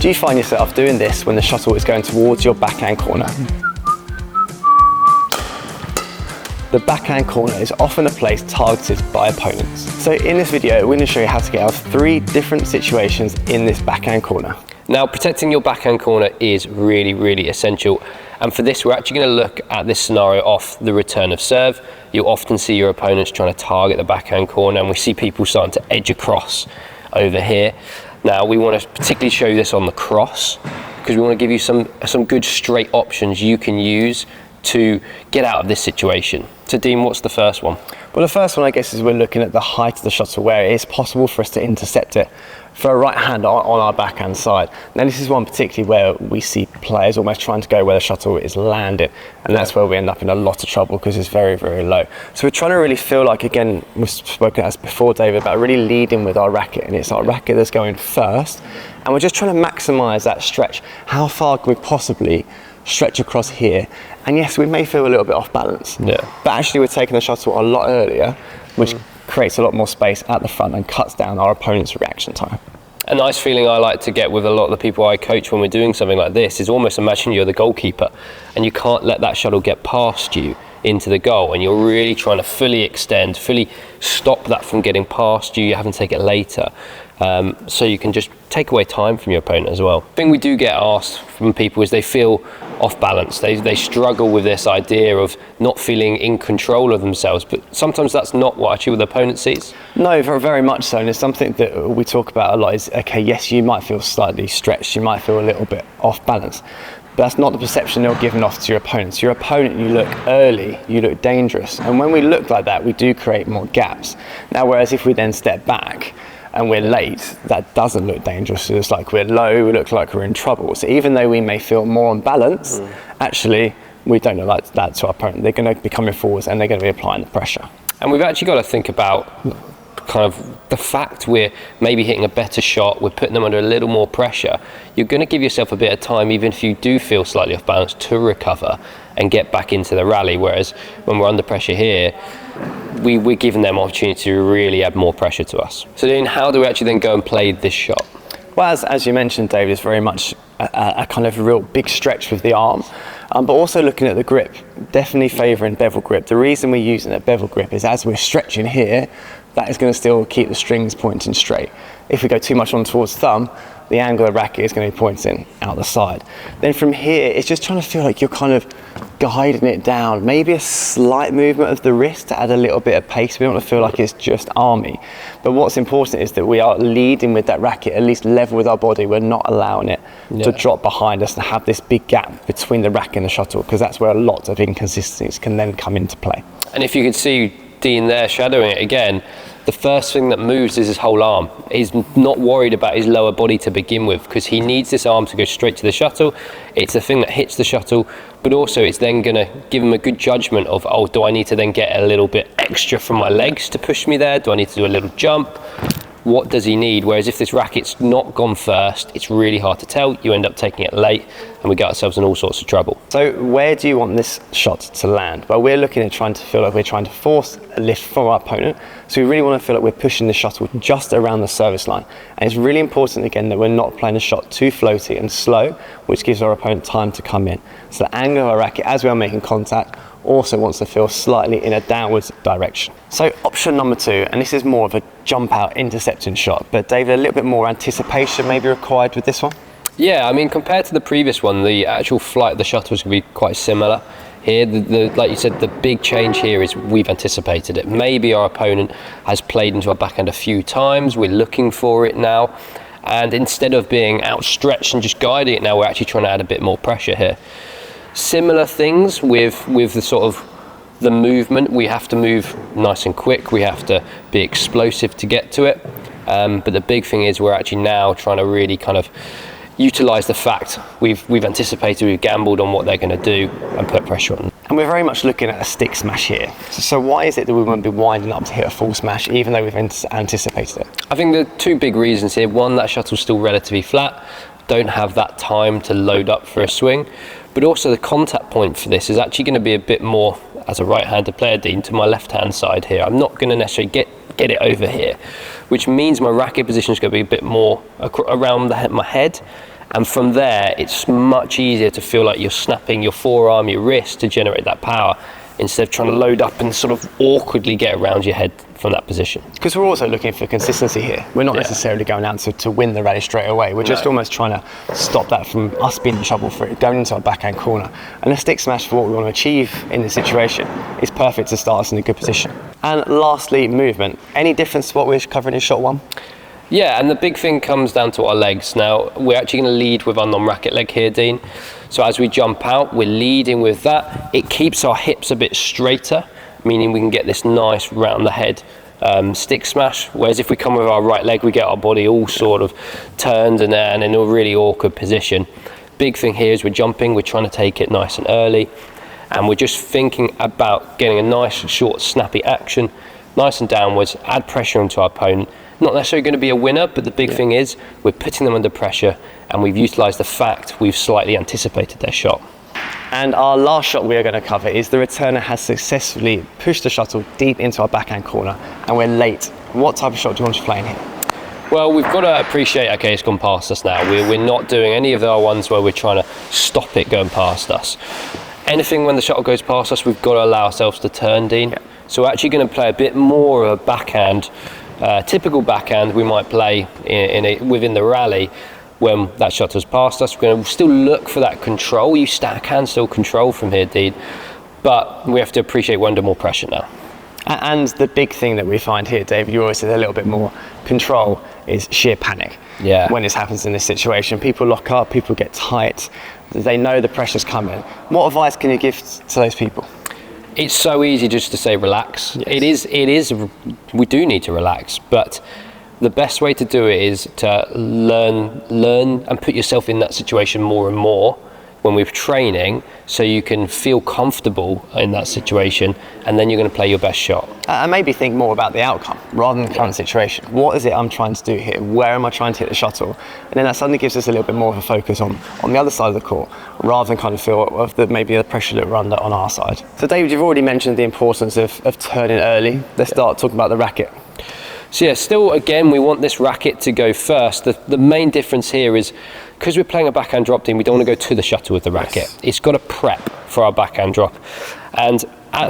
Do you find yourself doing this when the shuttle is going towards your backhand corner? The backhand corner is often a place targeted by opponents. So in this video, we're going to show you how to get out of 3 different situations in this backhand corner. Now, protecting your backhand corner is really, really essential. And for this, we're actually going to look at this scenario off the return of serve. You'll often see your opponents trying to target the backhand corner, and we see people starting to edge across over here. Now, we want to particularly show you this on the cross, because we want to give you some good straight options you can use to get out of this situation. So Dean, what's the first one? Well, the first one, I guess, is we're looking at the height of the shuttle, where it is possible for us to intercept it for a right hand on our backhand side. Now, this is one particularly where we see players almost trying to go where the shuttle is landing, and that's where we end up in a lot of trouble because it's very, very low. So we're trying to really feel like, again, we've spoken as before, David, about really leading with our racket, and it's our racket that's going first, and we're just trying to maximise that stretch. How far can we possibly stretch across here? And yes, we may feel a little bit off balance, but actually we're taking the shuttle a lot earlier, which creates a lot more space at the front and cuts down our opponent's reaction time. A nice feeling I like to get with a lot of the people I coach when we're doing something like this is almost imagine you're the goalkeeper and you can't let that shuttle get past you into the goal, and you're really trying to fully extend, fully stop that from getting past you. You have to take it later. So you can just take away time from your opponent as well. The thing we do get asked from people is they feel off balance. They struggle with this idea of not feeling in control of themselves, but sometimes that's not what actually the opponent sees. No, very much so, and it's something that we talk about a lot is, okay, yes, you might feel slightly stretched, you might feel a little bit off balance, but that's not the perception they're giving off to your opponents. Your opponent, you look early, you look dangerous, and when we look like that, we do create more gaps. Now, whereas if we then step back and we're late, that doesn't look dangerous. It's like we're low, we look like we're in trouble. So even though we may feel more unbalanced, actually we don't look like that to our opponent. They're going to be coming forwards and they're going to be applying the pressure. And we've actually got to think about kind of the fact we're maybe hitting a better shot, we're putting them under a little more pressure. You're going to give yourself a bit of time, even if you do feel slightly off balance, to recover and get back into the rally. Whereas when we're under pressure here, we're giving them opportunity to really add more pressure to us. So then how do we actually then go and play this shot? Well, as you mentioned, David, it's very much a kind of real big stretch with the arm, but also looking at the grip, definitely favouring bevel grip. The reason we're using a bevel grip is as we're stretching here, that is going to still keep the strings pointing straight. If we go too much on towards thumb, the angle of the racket is going to be pointing out the side. Then from here, it's just trying to feel like you're kind of guiding it down, maybe a slight movement of the wrist to add a little bit of pace. We don't want to feel like it's just army. But what's important is that we are leading with that racket, at least level with our body. We're not allowing it to drop behind us and have this big gap between the racket and the shuttle, because that's where a lot of inconsistencies can then come into play. And if you can see Dean there shadowing it again, the first thing that moves is his whole arm. He's not worried about his lower body to begin with, because he needs this arm to go straight to the shuttle. It's the thing that hits the shuttle, but also it's then going to give him a good judgment of, oh, do I need to then get a little bit extra from my legs to push me there? Do I need to do a little jump? What does he need? Whereas if this racket's not gone first, it's really hard to tell. You end up taking it late and we get ourselves in all sorts of trouble. So where do you want this shot to land? Well, we're looking at trying to feel like we're trying to force a lift from our opponent. So we really want to feel like we're pushing the shuttle just around the service line. And it's really important, again, that we're not playing the shot too floaty and slow, which gives our opponent time to come in. So the angle of our racket as we are making contact also wants to feel slightly in a downwards direction. So option number 2, and this is more of a jump out intercepting shot, but David, a little bit more anticipation may be required with this one? Yeah, I mean, compared to the previous one, the actual flight of the shuttle is going to be quite similar. Here, like you said, the big change here is we've anticipated it. Maybe our opponent has played into our backhand a few times, we're looking for it now, and instead of being outstretched and just guiding it now, we're actually trying to add a bit more pressure here. Similar things with the sort of the movement. We have to move nice and quick, we have to be explosive to get to it, but the big thing is we're actually now trying to really kind of utilise the fact we've anticipated, we've gambled on what they're going to do and put pressure on them. And we're very much looking at a stick smash here. So why is it that we won't be winding up to hit a full smash even though we've anticipated it? I think there are 2 big reasons here. One, that shuttle's still relatively flat, don't have that time to load up for a swing, but also the contact point for this is actually going to be a bit more, as a right-handed player, Dean, to my left-hand side here. I'm not going to necessarily get it over here, which means my racket position is going to be a bit more around my head, And from there, it's much easier to feel like you're snapping your forearm, your wrist to generate that power, instead of trying to load up and sort of awkwardly get around your head from that position. Because we're also looking for consistency here. We're not necessarily going out to win the rally straight away. We're just almost trying to stop that from us being in trouble for it, going into our backhand corner. And a stick smash for what we want to achieve in this situation is perfect to start us in a good position. And lastly, movement. Any difference to what we're covering in shot one? Yeah, and the big thing comes down to our legs. Now, we're actually going to lead with our non-racket leg here, Dean. So as we jump out, we're leading with that. It keeps our hips a bit straighter, meaning we can get this nice round the head stick smash. Whereas if we come with our right leg, we get our body all sort of turned and in a really awkward position. Big thing here is we're jumping, we're trying to take it nice and early. And we're just thinking about getting a nice, short, snappy action, nice and downwards, add pressure onto our opponent. Not necessarily going to be a winner, but the big thing is we're putting them under pressure and we've utilised the fact we've slightly anticipated their shot. And our last shot we are going to cover is the returner has successfully pushed the shuttle deep into our backhand corner and we're late. What type of shot do you want to play in here? Well, we've got to appreciate, okay, it's gone past us now. We're not doing any of our ones where we're trying to stop it going past us. Anything when the shuttle goes past us, we've got to allow ourselves to turn, Dean. Yeah. So we're actually going to play a bit more of a backhand. Typical backhand we might play within the rally when that shuttle's past us. We're going to still look for that control. You can still control from here, Dean, but we have to appreciate we're under more pressure now. And the big thing that we find here, David, you always said a little bit more control, is sheer panic. Yeah. When this happens in this situation, people lock up, people get tight, they know the pressure's coming. What advice can you give to those people? It's so easy just to say relax. Yes. It is. We do need to relax, but the best way to do it is to learn and put yourself in that situation more and more when we're training, so you can feel comfortable in that situation, and then you're going to play your best shot. And maybe think more about the outcome rather than the current situation. What is it I'm trying to do here? Where am I trying to hit the shuttle? And then that suddenly gives us a little bit more of a focus on the other side of the court, rather than kind of feel of maybe the pressure that we're under on our side. So David, you've already mentioned the importance of turning early. Let's start talking about the racket. So yeah, still again, we want this racket to go first. The main difference here is, because we're playing a backhand drop, Team, we don't want to go to the shuttle with the racket. Yes. It's got to prep for our backhand drop. And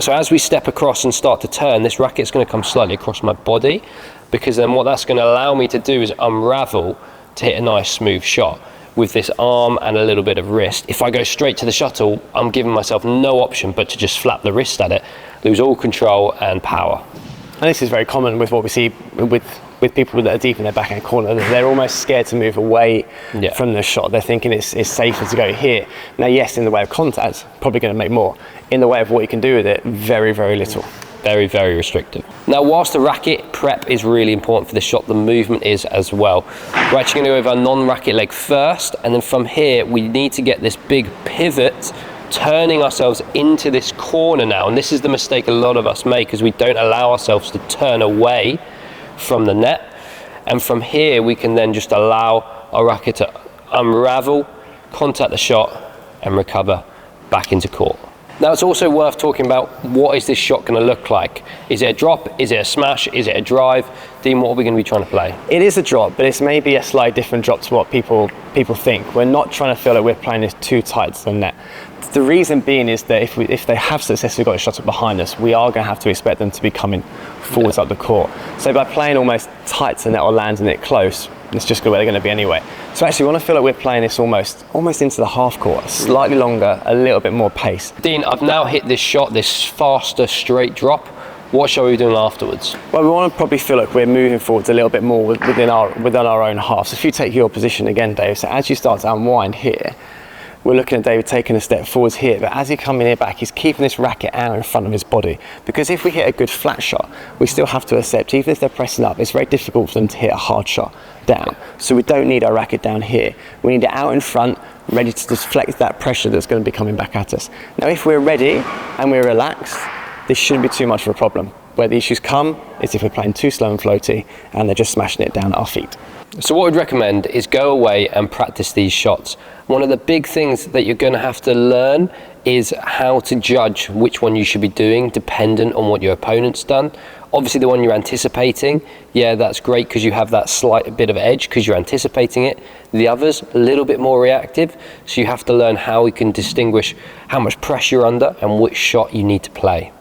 so as we step across and start to turn, this racket's going to come slightly across my body, because then what that's going to allow me to do is unravel to hit a nice smooth shot with this arm and a little bit of wrist. If I go straight to the shuttle, I'm giving myself no option but to just flap the wrist at it, lose all control and power. And this is very common with what we see with people that are deep in their backhand corner. They're almost scared to move away from the shot. They're thinking it's safer to go here. Now, yes, in the way of contact, probably going to make more. In the way of what you can do with it, very, very little. Very, very restrictive. Now, whilst the racket prep is really important for this shot, the movement is as well. We're actually going to go with our non-racket leg first, and then from here, we need to get this big pivot, turning ourselves into this corner now. And this is the mistake a lot of us make, is we don't allow ourselves to turn away from the net. And from here, we can then just allow our racket to unravel, contact the shot, and recover back into court. Now, it's also worth talking about, what is this shot going to look like? Is it a drop? Is it a smash? Is it a drive? Dean, what are we going to be trying to play? It is a drop, but it's maybe a slightly different drop to what people think. We're not trying to feel like we're playing this too tight to the net. The reason being is that if they have successfully got a shot behind us, we are going to have to expect them to be coming forwards up the court. So by playing almost tight to the net or landing it close, it's just where they're going to be anyway. So actually, we want to feel like we're playing this almost into the half court, slightly longer, a little bit more pace. Dean, I've now hit this shot, this faster straight drop. What shall we be doing afterwards? Well, we want to probably feel like we're moving forwards a little bit more within our own half. So if you take your position again, Dave, so as you start to unwind here, we're looking at David taking a step forwards here, but as he comes here back, he's keeping this racket out in front of his body. Because if we hit a good flat shot, we still have to accept, even if they're pressing up, it's very difficult for them to hit a hard shot down. So we don't need our racket down here. We need it out in front, ready to deflect that pressure that's going to be coming back at us. Now, if we're ready and we're relaxed, this shouldn't be too much of a problem. Where the issues come is if we're playing too slow and floaty and they're just smashing it down at our feet. So what I'd recommend is go away and practice these shots. One of the big things that you're going to have to learn is how to judge which one you should be doing, dependent on what your opponent's done. Obviously the one you're anticipating, yeah, that's great because you have that slight bit of edge because you're anticipating it. The others, a little bit more reactive, so you have to learn how you can distinguish how much pressure you're under and which shot you need to play.